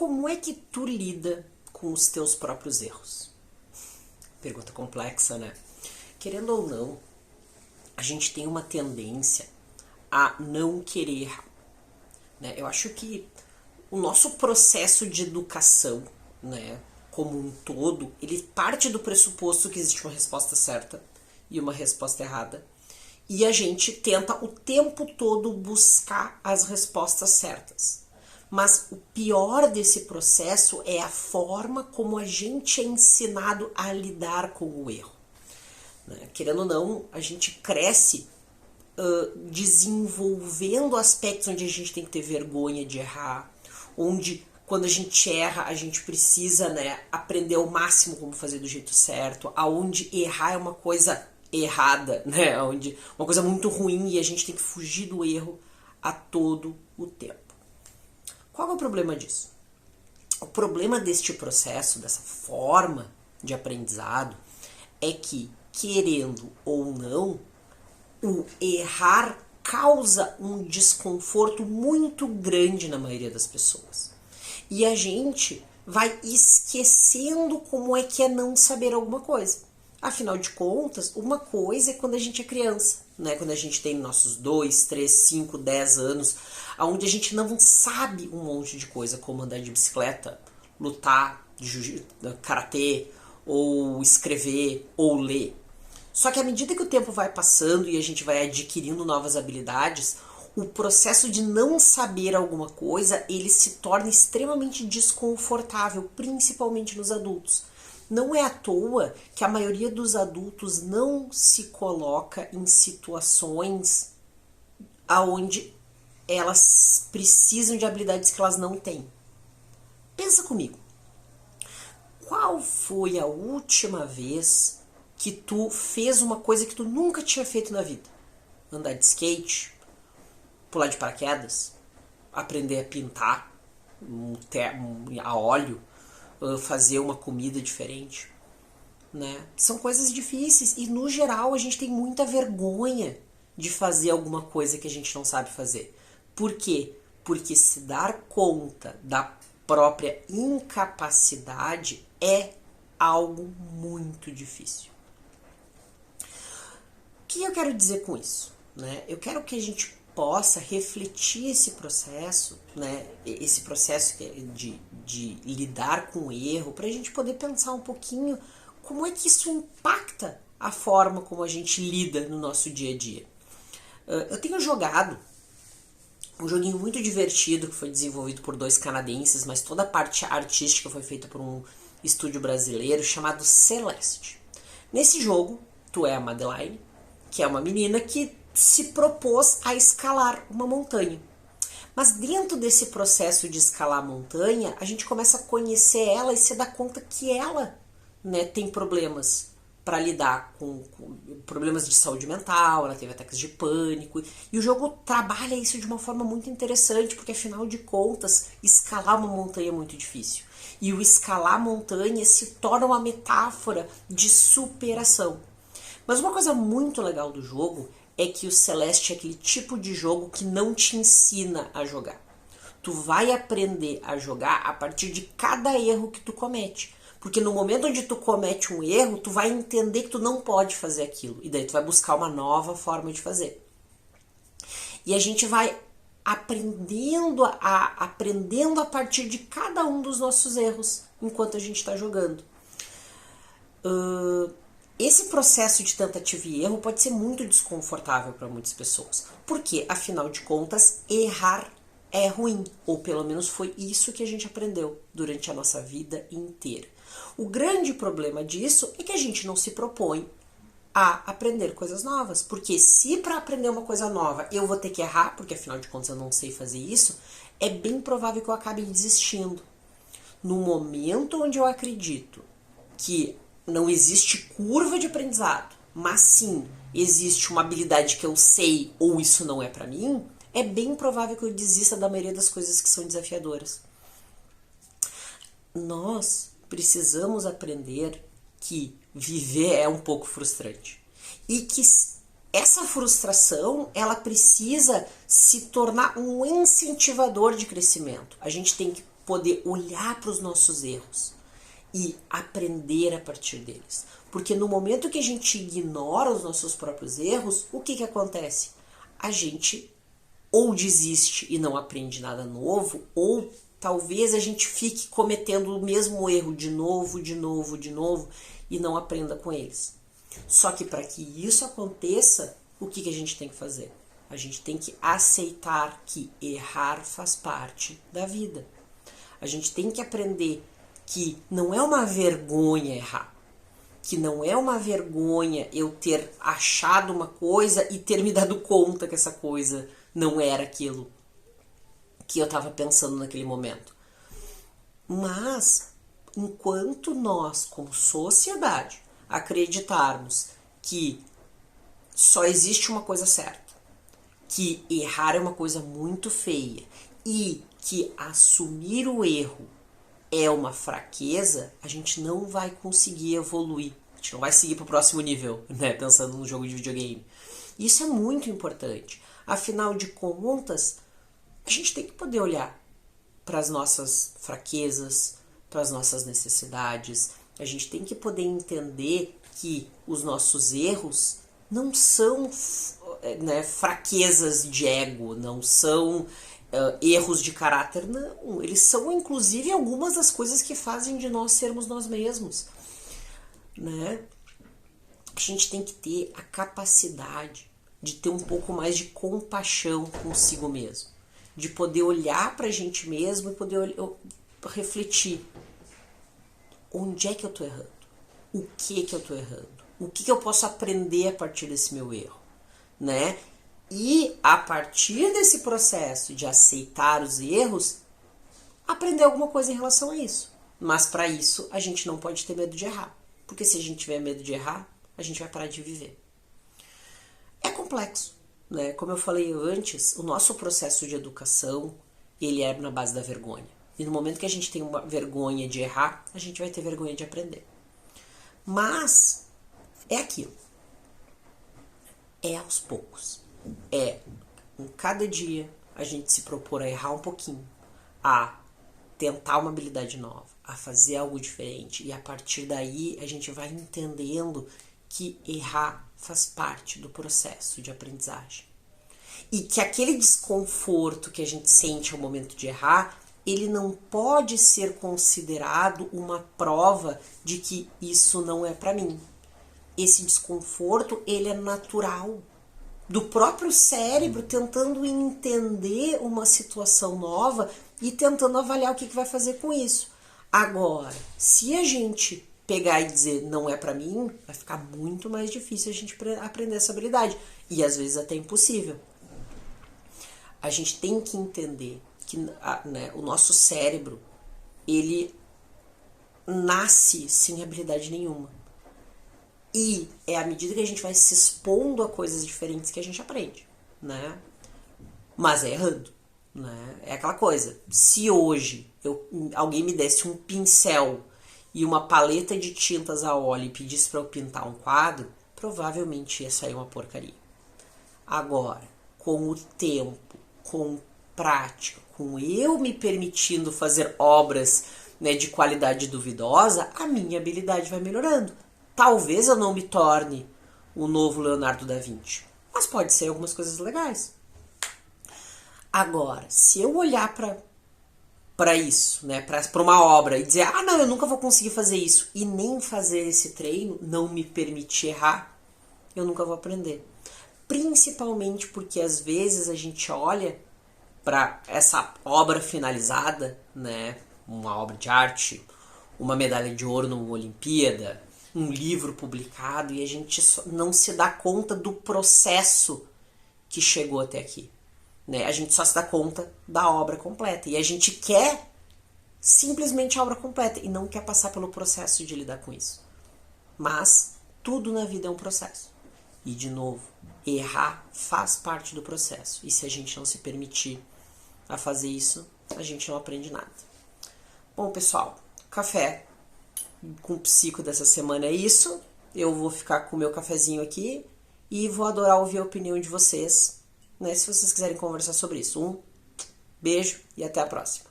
como é que tu lida com os teus próprios erros? Pergunta complexa, né? Querendo ou não, a gente tem uma tendência a não querer errar, né? Eu acho que o nosso processo de educação, né, como um todo, ele parte do pressuposto que existe uma resposta certa e uma resposta errada. E a gente tenta o tempo todo buscar as respostas certas. Mas o pior desse processo é a forma como a gente é ensinado a lidar com o erro. Né? Querendo ou não, a gente cresce desenvolvendo aspectos onde a gente tem que ter vergonha de errar, onde quando a gente erra a gente precisa, né, aprender ao máximo como fazer do jeito certo, aonde errar é uma coisa errada, né, onde uma coisa muito ruim e a gente tem que fugir do erro a todo o tempo. Qual é o problema disso? O problema deste processo, dessa forma de aprendizado, é que, querendo ou não, o errar causa um desconforto muito grande na maioria das pessoas. E a gente vai esquecendo como é que é não saber alguma coisa. Afinal de contas, uma coisa é quando a gente é criança, né? Quando a gente tem nossos 2, 3, 5, 10 anos, onde a gente não sabe um monte de coisa, como andar de bicicleta, lutar, karatê, ou escrever, ou ler. Só que à medida que o tempo vai passando e a gente vai adquirindo novas habilidades, o processo de não saber alguma coisa, ele se torna extremamente desconfortável, principalmente nos adultos. Não é à toa que a maioria dos adultos não se coloca em situações onde elas precisam de habilidades que elas não têm. Pensa comigo. Qual foi a última vez que tu fez uma coisa que tu nunca tinha feito na vida? Andar de skate, pular de paraquedas, aprender a pintar a óleo, fazer uma comida diferente, né? São coisas difíceis e no geral a gente tem muita vergonha de fazer alguma coisa que a gente não sabe fazer. Por quê? Porque se dar conta da própria incapacidade é algo muito difícil. O que eu quero dizer com isso? Né? Eu quero que a gente possa refletir esse processo, né? Esse processo de lidar com o erro, para a gente poder pensar um pouquinho como é que isso impacta a forma como a gente lida no nosso dia a dia. Eu tenho jogado um joguinho muito divertido que foi desenvolvido por 2 canadenses, mas toda a parte artística foi feita por um estúdio brasileiro chamado Celeste. Nesse jogo, tu é a Madeline, que é uma menina que se propôs a escalar uma montanha. Mas dentro desse processo de escalar a montanha, a gente começa a conhecer ela e se dá conta que ela, né, tem problemas para lidar com problemas de saúde mental, ela teve ataques de pânico, e o jogo trabalha isso de uma forma muito interessante, porque afinal de contas, escalar uma montanha é muito difícil. E o escalar montanha se torna uma metáfora de superação. Mas uma coisa muito legal do jogo é que o Celeste é aquele tipo de jogo que não te ensina a jogar. Tu vai aprender a jogar a partir de cada erro que tu comete. Porque no momento onde tu comete um erro, tu vai entender que tu não pode fazer aquilo. E daí tu vai buscar uma nova forma de fazer. E a gente vai aprendendo a partir de cada um dos nossos erros enquanto a gente está jogando. Esse processo de tentativa e erro pode ser muito desconfortável para muitas pessoas. Porque, afinal de contas, errar é ruim. Ou pelo menos foi isso que a gente aprendeu durante a nossa vida inteira. O grande problema disso é que a gente não se propõe a aprender coisas novas. Porque se para aprender uma coisa nova eu vou ter que errar, porque afinal de contas eu não sei fazer isso, é bem provável que eu acabe desistindo. No momento onde eu acredito que não existe curva de aprendizado, mas sim existe uma habilidade que eu sei ou isso não é pra mim, é bem provável que eu desista da maioria das coisas que são desafiadoras. Nós precisamos aprender que viver é um pouco frustrante e que essa frustração ela precisa se tornar um incentivador de crescimento. A gente tem que poder olhar para os nossos erros e aprender a partir deles. Porque no momento que a gente ignora os nossos próprios erros, o que acontece? A gente ou desiste e não aprende nada novo, ou talvez a gente fique cometendo o mesmo erro de novo e não aprenda com eles. Só que para que isso aconteça, o que a gente tem que fazer? A gente tem que aceitar que errar faz parte da vida. A gente tem que aprender que não é uma vergonha errar. Que não é uma vergonha eu ter achado uma coisa e ter me dado conta que essa coisa não era aquilo que eu estava pensando naquele momento. Mas, enquanto nós, como sociedade, acreditarmos que só existe uma coisa certa, que errar é uma coisa muito feia e que assumir o erro é uma fraqueza, a gente não vai conseguir evoluir. A gente não vai seguir para o próximo nível, né? Pensando num jogo de videogame. Isso é muito importante. Afinal de contas, a gente tem que poder olhar para as nossas fraquezas, para as nossas necessidades. A gente tem que poder entender que os nossos erros não são, né, fraquezas de ego, não são erros de caráter, não. Eles são, inclusive, algumas das coisas que fazem de nós sermos nós mesmos. Né? A gente tem que ter a capacidade de ter um pouco mais de compaixão consigo mesmo. De poder olhar pra gente mesmo e poder refletir. Onde é que eu tô errando? O que eu tô errando? O que eu posso aprender a partir desse meu erro? Né? E a partir desse processo de aceitar os erros, aprender alguma coisa em relação a isso. Mas para isso, a gente não pode ter medo de errar. Porque se a gente tiver medo de errar, a gente vai parar de viver. É complexo, né? Como eu falei antes, o nosso processo de educação, ele é na base da vergonha. E no momento que a gente tem uma vergonha de errar, a gente vai ter vergonha de aprender. Mas é aquilo. É aos poucos. É em cada dia a gente se propor a errar um pouquinho, a tentar uma habilidade nova, a fazer algo diferente. E a partir daí a gente vai entendendo que errar faz parte do processo de aprendizagem. E que aquele desconforto que a gente sente ao momento de errar, ele não pode ser considerado uma prova de que isso não é para mim. Esse desconforto, ele é natural. Do próprio cérebro tentando entender uma situação nova e tentando avaliar o que vai fazer com isso. Agora, se a gente pegar e dizer não é pra mim, vai ficar muito mais difícil a gente aprender essa habilidade. E às vezes até impossível. A gente tem que entender que o nosso cérebro, ele nasce sem habilidade nenhuma. E é à medida que a gente vai se expondo a coisas diferentes que a gente aprende, né? Mas é errando, né? É aquela coisa, se hoje alguém me desse um pincel e uma paleta de tintas a óleo e pedisse para eu pintar um quadro, provavelmente ia sair uma porcaria. Agora, com o tempo, com prática, com eu me permitindo fazer obras, né, de qualidade duvidosa, a minha habilidade vai melhorando. Talvez eu não me torne o novo Leonardo da Vinci, mas pode ser algumas coisas legais. Agora, se eu olhar para isso, né, para uma obra e dizer, não, eu nunca vou conseguir fazer isso, e nem fazer esse treino, não me permitir errar, eu nunca vou aprender. Principalmente porque às vezes a gente olha para essa obra finalizada, né, uma obra de arte, uma medalha de ouro numa Olimpíada, um livro publicado, e a gente não se dá conta do processo que chegou até aqui. Né? A gente só se dá conta da obra completa. E a gente quer simplesmente a obra completa e não quer passar pelo processo de lidar com isso. Mas tudo na vida é um processo. E, de novo, errar faz parte do processo. E se a gente não se permitir a fazer isso, a gente não aprende nada. Bom, pessoal, café com o psico dessa semana é isso. Eu vou ficar com o meu cafezinho aqui e vou adorar ouvir a opinião de vocês, né, se vocês quiserem conversar sobre isso. Um beijo e até a próxima.